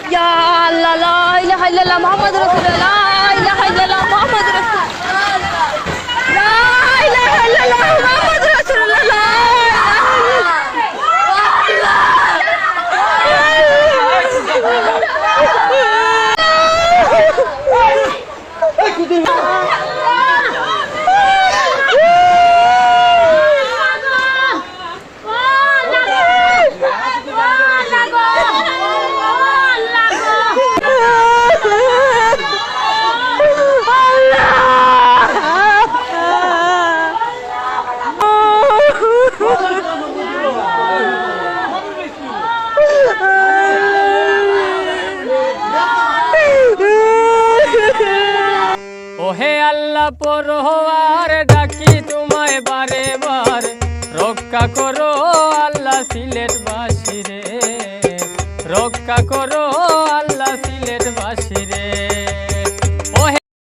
ইয়া আল্লাহ লা ইলাহা ইল্লাল্লাহ মুহাম্মাদুর রাসূলুল্লাহ লা ইলাহা ইল্লাল্লাহ মুহাম্মাদুর রাসূলুল্লাহ লা ইলাহা ইল্লাল্লাহ মুহাম্মাদুর রাসূলুল্লাহ ওহে আল্লাহ পরোয়ার ডাকি তোমায় বারে বার রক্ষা করো আল্লাহ সিলেটবাসী রে রক্ষা করো আল্লাহ